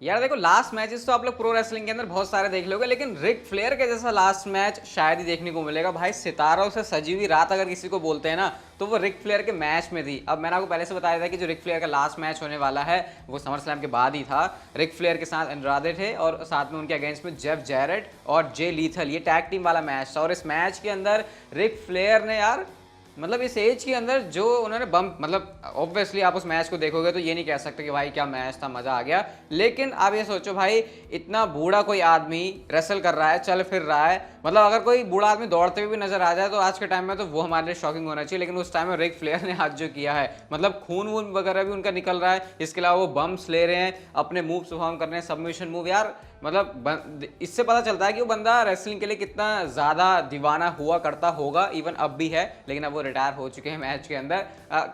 यार देखो, last matches तो आप लोग प्रो रेसलिंग के अंदर बहुत सारे देख लोगे, लेकिन रिक फ्लेयर के जैसा लास्ट मैच शायद ही देखने को मिलेगा। भाई, सितारों से सजी हुई रात अगर किसी को बोलते हैं ना, तो वो रिक फ्लेयर के मैच में थी। अब मैंने आपको पहले से बताया था कि जो रिक फ्लेयर का लास्ट मैच होने वाला है वो समर स्लैम के बाद ही था। रिक फ्लेयर के साथ एंड्राडे थे और साथ में उनके अगेंस्ट में जेफ जैरेट और जे लीथल, ये टैग टीम वाला मैच था। और इस मैच के अंदर रिक फ्लेयर ने यार मतलब इस एज के अंदर जो उन्होंने बम्प, मतलब ऑब्वियसली आप उस मैच को देखोगे तो ये नहीं कह सकते कि भाई क्या मैच था, मजा आ गया। लेकिन आप ये सोचो भाई, इतना बूढ़ा कोई आदमी रेसल कर रहा है, चल फिर रहा है, मतलब अगर कोई बूढ़ा आदमी दौड़ते हुए भी नजर आ जाए तो आज के टाइम में तो वो हमारे लिए शॉकिंग होना चाहिए। लेकिन उस टाइम में रिक फ्लेयर ने आज जो किया है, मतलब खून वून वगैरह भी उनका निकल रहा है, इसके अलावा वो बम्प्स ले रहे हैं, अपने मूव परफॉर्म कर रहे हैं, सबमिशन मूव। यार मतलब इससे पता चलता है कि वो बंदा रेसलिंग के लिए कितना ज़्यादा दीवाना हुआ करता होगा। इवन अब भी है, लेकिन अब वो रिटायर हो चुके हैं मैच के अंदर।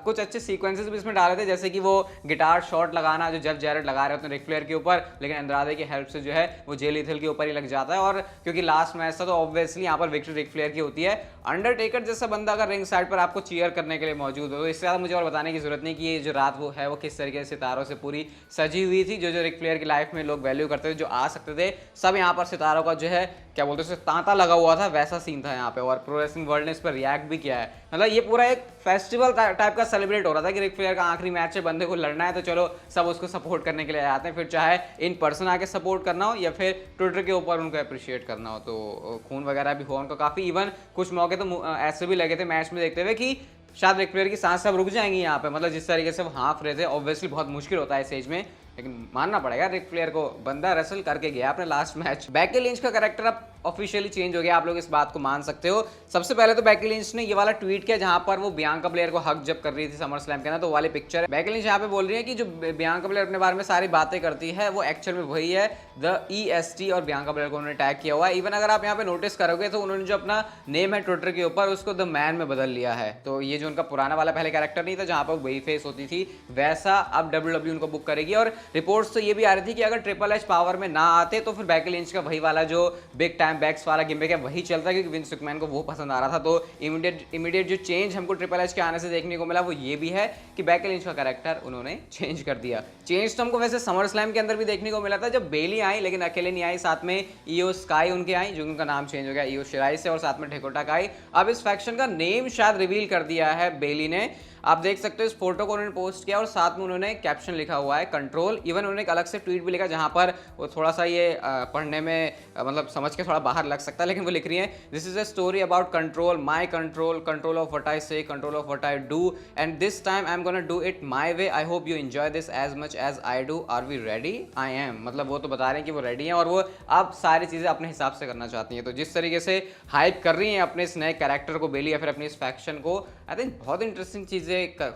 कुछ अच्छे सीक्वेंसेस भी इसमें डाले थे, जैसे कि वो गिटार शॉट लगाना जो जेफ जैरेट लगा रहे होते हैं रिक फ्लेयर के ऊपर, लेकिन एंड्राडे की हेल्प से जो है वो जे लीथल के ऊपर ही लग जाता है। और क्योंकि लास्ट मैच था तो ऑब्वियसली यहाँ पर विक्ट्री रिक फ्लेयर की होती है। अंडरटेकर जैसा बंदा अगर रिंग साइड पर आपको चीयर करने के लिए मौजूद हो तो इससे ज़्यादा मुझे और बताने की जरूरत नहीं कि ये जो रात वो है वो किस तरीके से सितारों से पूरी सजी हुई थी। जो रिक फ्लेयर की लाइफ में लोग वैल्यू करते थे, जो आ सकते थे, सब यहाँ पर सितारों का जो है क्या बोलते हैं तांता लगा हुआ था, वैसा सीन था यहाँ पे। और प्रो रेसलिंग वर्ल्ड ने इस पर रिएक्ट भी किया है। मतलब ये पूरा एक फेस्टिवल टाइप का सेलिब्रेट हो रहा था कि रिक फ्लेयर का आखिरी मैच है, बंदे को लड़ना है तो चलो सब उसको सपोर्ट करने के लिए आते हैं, फिर चाहे इन पर्सन आके सपोर्ट करना हो या फिर ट्विटर के ऊपर उनको अप्रिशिएट करना हो। तो खून वगैरह भी हुआ उनको काफ़ी। इवन कुछ मौके तो ऐसे भी लगे थे मैच में देखते हुए कि शायद रिक फ्लेयर की सांस सब रुक जाएंगी यहाँ पे, मतलब जिस तरीके से वो हाँफ रहे थे। ऑब्वियसली बहुत मुश्किल होता है इस एज में, लेकिन मानना पड़ेगा रिक फ्लेयर को, बंदा रेसल करके गया अपने लास्ट मैच। बैकी लिंच का कैरेक्टर अब ऑफिशियली चेंज हो गया, आप लोग इस बात को मान सकते हो। सबसे पहले तो बैकी लिंच ने ये वाला ट्वीट किया जहां पर वो बियांका ब्लेयर को हक जब कर रही थी समर स्लैम के ना, तो वाली पिक्चर है। बैकी लिंच यहाँ पे बोल रही है कि जो बियांका ब्लेयर अपने बारे में सारी बातें करती है वो एक्चुअल में वही है। द EST और बियांका ब्लेयर को उन्होंने टैग किया हुआ है। इवन अगर आप यहाँ पे नोटिस करोगे तो उन्होंने जो अपना नेम है ट्विटर के ऊपर उसको द मैन में बदल लिया है। तो ये जो उनका पुराना वाला पहले कैरेक्टर नहीं था जहां पर वही फेस होती थी, वैसा अब WWE उनको बुक करेगी। और रिपोर्ट्स तो ये भी आ रही थी कि अगर ट्रिपल एच पावर में ना आते तो फिर बैकी लिंच का वही वाला जो बिग टाइम बैक्स वाला गिमिक है वही चलता है, क्योंकि विंस मैकमैन को वो पसंद आ रहा था। तो इमीडिएट जो चेंज हमको ट्रिपल एच के आने से देखने को मिला वो ये भी है कि बैकी लिंच का कैरेक्टर उन्होंने चेंज कर दिया। चेंज तो हमको वैसे समर स्लैम के अंदर भी देखने को मिला था जब बेली आई, लेकिन अकेले नहीं आई, साथ में ईओ स्काई उनके आई, जो उनका नाम चेंज हो गया ईओ शिराई से, और साथ में ढेकोटा का आई। अब इस फैक्शन का नेम शायद रिवील कर दिया है बेली ने। आप देख सकते हो इस फोटो को उन्होंने पोस्ट किया और साथ में उन्होंने कैप्शन लिखा हुआ है कंट्रोल। इवन उन्होंने एक अलग से ट्वीट भी लिखा जहां पर वो थोड़ा सा ये पढ़ने में मतलब समझ के थोड़ा बाहर लग सकता है, लेकिन वो लिख रही है this is a story about control, my control of what I से, control of what I do, and this time I am gonna do it my way. I hope you enjoy this as much as I do. Are we ready? I am. मतलब वो तो बता रहे हैं कि वो ready हैं और वो अब सारी चीज़ें अपने हिसाब से करना चाहती हैं। तो जिस तरीके से हाइप कर रही हैं अपने इस नए कैरेक्टर को बेली या फिर अपनी इस फैक्शन को, आई थिंक बहुत इंटरेस्टिंग चीज़ें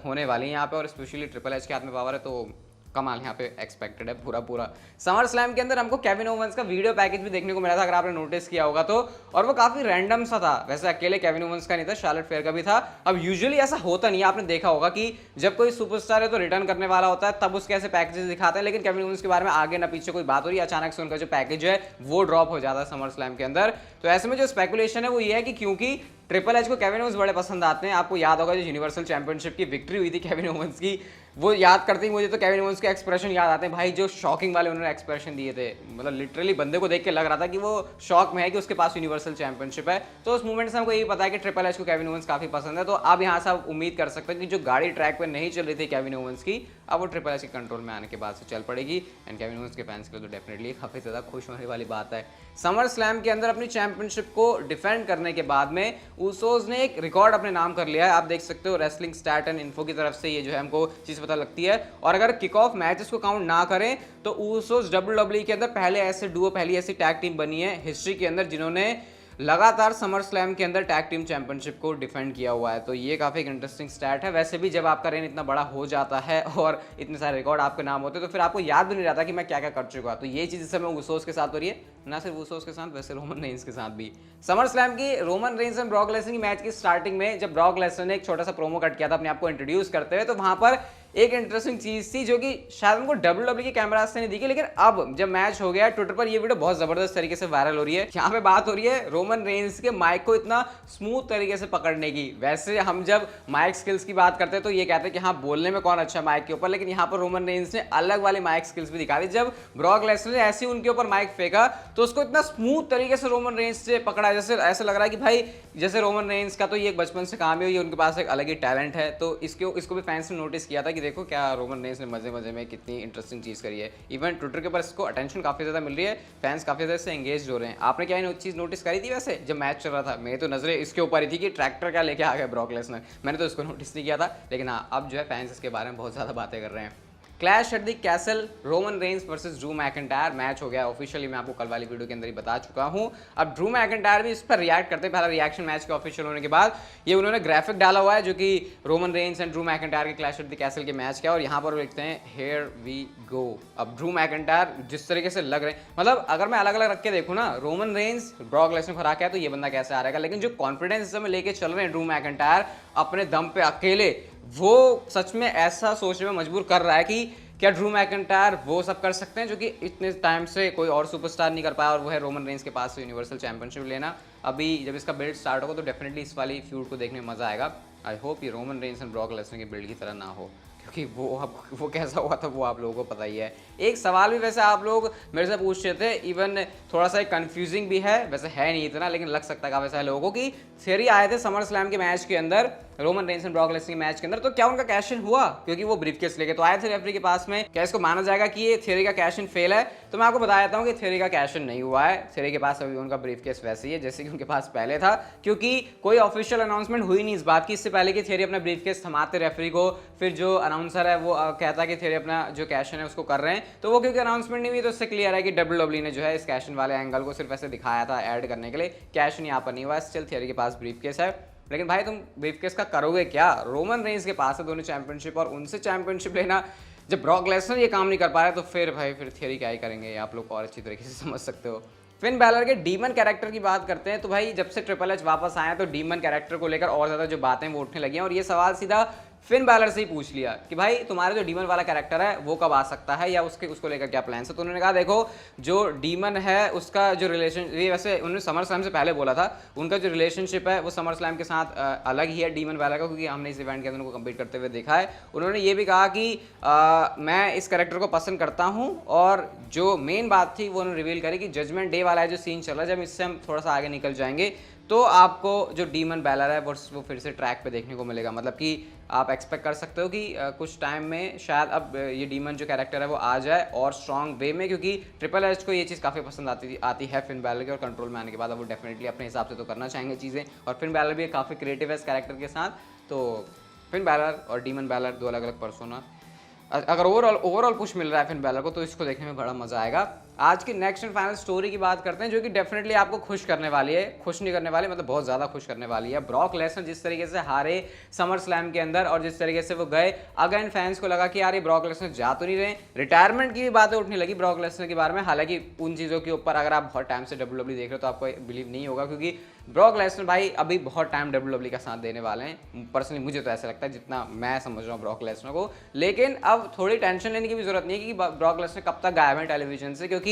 होने वाली हैं यहाँ पे। और स्पेशली ट्रिपल एच के हाथ में पावर है तो कमाल यहाँ पे एक्सपेक्टेड है पूरा। समर स्लैम के अंदर हमको केविन ओवेंस का वीडियो पैकेज भी देखने को मिला था, अगर आपने नोटिस किया होगा तो, और वो काफी रैंडम सा था। वैसे अकेले केविन ओवेंस का नहीं था, शार्लेट फेयर का भी था। अब यूजुअली ऐसा होता नहीं है, आपने देखा होगा कि जब कोई सुपरस्टार है तो रिटर्न करने वाला होता है तब उसके ऐसे पैकेजेस दिखाते हैं, लेकिन केविन ओवेंस के बारे में आगे ना पीछे कोई बात हो रही है, अचानक से उनका जो पैकेज है वो ड्रॉप हो जाता है समर स्लैम के अंदर। तो ऐसे में जो स्पेकुलेशन है वो ये है कि क्योंकि ट्रिपल एच को केविन ओवेंस बड़े पसंद आते हैं। आपको याद होगा जो यूनिवर्सल चैंपियनशिप की विक्ट्री हुई थी केविन ओवेंस की, वो याद करते ही मुझे तो केविन ओवेंस के एक्सप्रेशन याद आते हैं भाई, जो शॉकिंग वाले उन्होंने एक्सप्रेशन दिए थे। मतलब लिटरली बंदे को देख के लग रहा था कि वो शॉक में है कि उसके पास यूनिवर्सल चैंपियनशिप है। तो उस मूवमेंट से हमको यही पता है कि ट्रिपल एच को केविन ओवेंस काफी पसंद है। तो अब यहाँ से आप उम्मीद कर सकते हैं कि जो गाड़ी ट्रैक पे नहीं चल रही थी केविन ओवेंस की, अब वो ट्रिपल एच के कंट्रोल में आने के बाद से चल पड़ेगी। एंड केविन ओवेंस के फैंस के लिए तो डेफिनेटली काफी ज्यादा खुश होने वाली बात है। समर स्लैम के अंदर अपनी चैंपियनशिप को डिफेंड करने के बाद में ऊसोस ने एक रिकॉर्ड अपने नाम कर लिया है। आप देख सकते हो रेसलिंग स्टैट एंड इन्फो की तरफ से ये जो है हमको चीज पता लगती है। और अगर किक ऑफ मैचेस को काउंट ना करें तो ऊसोस WWE के अंदर पहली ऐसी टैग टीम बनी है हिस्ट्री के अंदर जिन्होंने लगातार समर स्लैम के अंदर टैग टीम चैंपियनशिप को डिफेंड किया हुआ है। तो ये काफी इंटरेस्टिंग स्टैट है। वैसे भी जब आपका रेन इतना बड़ा हो जाता है और इतने सारे रिकॉर्ड आपके नाम होते हैं तो फिर आपको याद भी नहीं रहता कि मैं क्या क्या कर चुका। तो ये चीज इस समय ऊसोस के साथ हो रही है, ना सिर्फ ऊसोस के साथ, वैसे रोमन रेंस के साथ भी। समर स्लैम की Roman Reigns and Brock Lesnar की मैच की स्टार्टिंग में जब ब्रॉक लेसनर ने एक छोटा सा प्रोमो कट किया था अपने आप को इंट्रोड्यूस करते हुए, तो वहां पर एक इंटरेस्टिंग चीज थी जो कि शायद उनको WWE के कैमरा से नहीं दिखी, लेकिन अब जब मैच हो गया ट्विटर पर ये वीडियो बहुत जबरदस्त तरीके से वायरल हो रही है। यहाँ पे बात हो रही है रोमन रेंस के माइक को इतना स्मूथ तरीके से पकड़ने की। वैसे हम जब माइक स्किल्स की बात करते हैं तो ये कहते हैं कि हाँ बोलने में कौन अच्छा माइक के ऊपर, लेकिन यहाँ पर रोमन रेंस ने अलग वाली माइक स्किल्स भी दिखा दी। जब ब्रॉक लेसनर ने ऐसे उनके ऊपर माइक फेंका तो उसको इतना स्मूथ तरीके से रोमन रेंस से पकड़ा, जैसे ऐसा लग रहा है कि भाई जैसे रोमन रेंस का तो ये बचपन से काम है, ये उनके पास एक अलग ही टैलेंट है। तो इसको भी फैंस ने नोटिस किया था कि देखो क्या रोमन रेंस ने मजे मजे में कितनी इंटरेस्टिंग चीज करी है। इवन ट्विटर के ऊपर इसको अटेंशन काफी ज्यादा मिल रही है, फैंस काफी ज्यादा से एंगेज हो रहे हैं। आपने क्या चीज नोटिस करी थी वैसे जब मैच चल रहा था? मेरी तो नजरें इसके ऊपर ही थी कि ट्रैक्टर क्या लेके आ गया ब्रॉक लेसनर, मैंने तो इसको नोटिस नहीं किया था। लेकिन हाँ अब जो है फैंस इसके बारे में बहुत ज्यादा बातें कर रहे हैं। Clash at the castle, Roman Reigns versus Drew McIntyre match हो गया ऑफिशियली। मैं आपको कल वाली वीडियो के अंदर ही बता चुका हूं। अब ड्रू मैकिंटायर भी इस पर रिएक्ट करते हैं। पहला रिएक्शन मैच के ऑफिशियल होने के बाद ये उन्होंने ग्राफिक डाला हुआ है जो कि Roman Reigns and Drew McIntyre के क्लैश एट द कैसल के मैच का, और यहाँ पर लिखते हैं हियर वी गो। अब ड्रू मैकिंटायर जिस तरीके से लग रहे हैं, मतलब अगर मैं अलग अलग रख के देखूँ ना, रोमन रेंस ब्रॉक लेसनर को हरा के है तो ये बंदा कैसे आ रहेगा, लेकिन जो कॉन्फिडेंस में लेके चल रहे हैं ड्रू मैकिंटायर अपने दम पे अकेले, वो सच में ऐसा सोचने में मजबूर कर रहा है कि क्या ड्रू मैकिंटायर वो सब कर सकते हैं जो कि इतने टाइम से कोई और सुपरस्टार नहीं कर पाया, और वो है रोमन रेंस के पास से यूनिवर्सल चैंपियनशिप लेना। अभी जब इसका बिल्ड स्टार्ट होगा तो डेफिनेटली इस वाली फ्यूड को देखने में मजा आएगा। आई होप ये Roman Reigns and Brock Lesnar की बिल्ड की तरह ना हो, क्योंकि वो कैसा हुआ था वो आप लोगों को पता ही है। एक सवाल भी वैसे आप लोग मेरे से पूछ रहे थे, इवन थोड़ा सा कंफ्यूजिंग भी है, वैसे है नहीं इतना लेकिन लग सकता है काफी सारे लोगों को, कि थियरी आए थे समर स्लैम के मैच के अंदर, Roman Reigns and Brock Lesnar के मैच के अंदर, तो क्या उनका कैश इन हुआ? क्योंकि वो ब्रीफकेस लेके तो आए थे रेफरी के पास में। क्या इसको माना जाएगा कि ये थियरी का कैश इन फेल है? तो मैं आपको बता देता हूँ कि थियरी का कैश इन नहीं हुआ है। थियरी के पास अभी उनका ब्रीफकेस वैसे ही है जैसे कि उनके पास पहले था, क्योंकि कोई ऑफिशियल अनाउंसमेंट हुई नहीं इस बात की इससे पहले कि थियरी अपना ब्रीफकेस थमाते रेफरी को, फिर जो अनाउंसर है वो कहता है कि थियरी अपना जो कैश इन है उसको कर रहे हैं। तो वो क्योंकि अनाउंसमेंट नहीं हुई तो उससे क्लियर है कि WWE ने जो है इस कैश इन वाले एंगल को सिर्फ ऐसे दिखाया था ऐड करने के लिए, कैश इन यहाँ पर नहीं हुआ। स्टिल थियरी के पास ब्रीफकेस है, लेकिन भाई तुम ब्रीफकेस का करोगे क्या? रोमन रेंस के पास है दोनों चैंपियनशिप, और उनसे चैंपियनशिप लेना, जब ब्रॉक लेसनर ये काम नहीं कर पा रहा है तो फिर भाई फिर थियरी क्या ही करेंगे, आप लोग और अच्छी तरीके से समझ सकते हो। फिन बैलर के डीमन कैरेक्टर की बात करते हैं तो भाई जब से ट्रिपल एच वापस आए तो डीमन कैरेक्टर को लेकर और ज्यादा जो बातें वो उठने लगी हैं, और ये सवाल सीधा फिन बैलर से ही पूछ लिया कि भाई तुम्हारा जो डीमन वाला कैरेक्टर है वो कब आ सकता है, या उसको लेकर क्या प्लान है। तो उन्होंने कहा देखो जो डीमन है उसका जो रिलेशन, ये वैसे उन्होंने समर स्लैम से पहले बोला था, उनका जो रिलेशनशिप है वो समर स्लैम के साथ अलग ही है डीमन वाला का, क्योंकि हमने इस इवेंट के अंदर उनको कंप्लीट करते हुए देखा है। उन्होंने ये भी कहा कि मैं इस कैरेक्टर को पसंद करता हूँ, और जो मेन बात थी वो उन्होंने रिवील करी कि जजमेंट डे वाला जो सीन चल रहा है, जब इससे हम थोड़ा सा आगे निकल जाएंगे तो आपको जो डीमन बैलर है वो फिर से ट्रैक पे देखने को मिलेगा। मतलब कि आप एक्सपेक्ट कर सकते हो कि कुछ टाइम में शायद अब ये डीमन जो कैरेक्टर है वो आ जाए और स्ट्रॉन्ग वे में, क्योंकि ट्रिपल एच को ये चीज़ काफ़ी पसंद आती है फिन बैलर की, और कंट्रोल में आने के बाद अब वो डेफिनेटली अपने हिसाब से तो करना चाहेंगे चीज़ें, और फिन बैलर भी काफ़ी क्रिएटिव है इस कैरेक्टर के साथ। तो फिन बैलर और डीमन बैलर दो अलग अलग पर्सोना, अगर ओवरऑल पुश मिल रहा है फिन बैलर को तो इसको देखने में बड़ा मजा आएगा। आज की नेक्स्ट एंड फाइनल स्टोरी की बात करते हैं जो कि डेफिनेटली आपको खुश करने वाली है, खुश नहीं करने वाली, मतलब बहुत ज़्यादा खुश करने वाली है। ब्रॉक लेसनर जिस तरीके से हारे समर स्लैम के अंदर और जिस तरीके से वो गए, अगेन फैंस को लगा कि यार ये ब्रॉक लेसनर जा तो नहीं रहे, रिटायरमेंट की भी बातें उठने लगी ब्रॉक लेसनर के बारे में। हालांकि उन चीज़ों के ऊपर अगर आप बहुत टाइम से WWE देख रहे हो तो आपको बिलीव नहीं होगा, क्योंकि ब्रॉक लेसनर भाई अभी बहुत टाइम WWE का साथ देने वाले हैं। पर्सनली मुझे तो ऐसा लगता है जितना मैं समझ रहा हूँ ब्रॉक लेसनर को, लेकिन अब थोड़ी टेंशन लेने की भी जरूरत नहीं है कि ब्रॉक लेसनर कब तक गायब है टेलीविजन से, क्योंकि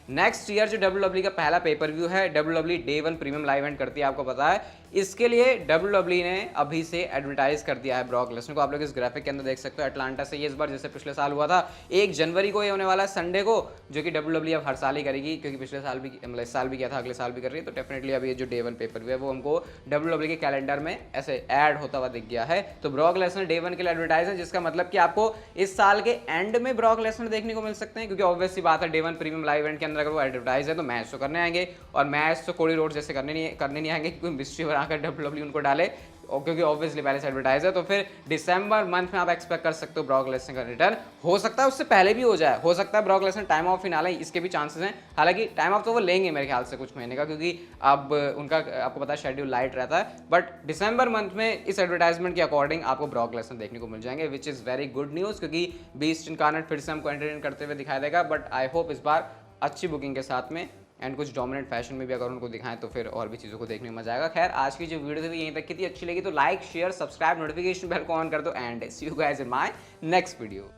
नेक्स्ट ईयर जो WWE का पहला पेपर व्यू है, WWE Day 1 premium live event करती है, आपको पता है, इसके लिए WWE ने अभी से एडवर्टाइज कर दिया है ब्रॉक लेसनर को। आप लोग इस ग्राफिक के अंदर देख सकते हो, अटलांटा से ये इस बार जैसे पिछले साल हुआ था 1 जनवरी को ये होने वाला है संडे को, जो कि WWE अब हर साल ही करेगी, क्योंकि पिछले साल भी मतलब इस साल भी किया था, अगले साल भी कर रही है। तो डेफिनेटली अभी ये जो Day 1 पेपर व्यू है वो हमको WWE के कैलेंडर में ऐसे ऐड होता हुआ दिख गया है। तो ब्रॉक लेसनर Day 1 के लिए एडवर्टाइज है, जिसका मतलब कि आपको इस साल के एंड में ब्रॉक लेसनर देखने को मिल सकते हैं, क्योंकि ऑब्वियस सी बात है Day 1 प्रीमियम लाइव इवेंट के अंदर अगर वो एडवर्टाइज है तो मैच तो करने आएंगे, और मैच तो कोडी रोड जैसे करने नहीं आएंगे, क्योंकि मिस्ट्री बनाकर WWE उनको डाले, और क्योंकि ऑब्वियसली पहले से एडवर्टाइज है। तो फिर दिसंबर मंथ में आप एक्सपेक्ट कर सकते हो ब्रॉक लेसनर का रिटर्न। हो सकता है उससे पहले भी हो जाए, हो सकता है ब्रॉक लेसनर टाइम ऑफ ही ना ले, इसके भी चांसेस हैं। हालांकि टाइम ऑफ तो वो लेंगे मेरे ख्याल से कुछ महीने का, क्योंकि अब उनका आपको पता है शेड्यूल लाइट रहता है, बट दिसंबर मंथ में इस एडवर्टाइजमेंट के अकॉर्डिंग आपको ब्रॉक लेसनर देखने को मिल जाएंगे, which is very good news, क्योंकि बीस्ट इनकार्नेट फिर से हमको एंटरटेन करते हुए दिखाई देगा। बट आई होप इस बार अच्छी बुकिंग के साथ में एंड कुछ डोमिनेंट फैशन में भी अगर उनको दिखाएं तो फिर और भी चीज़ों को देखने में मजा आएगा। खैर आज की जो वीडियो थी यहीं तक की थी, अच्छी लगी तो like share subscribe notification bell को ऑन कर दो and see you guys in my next video.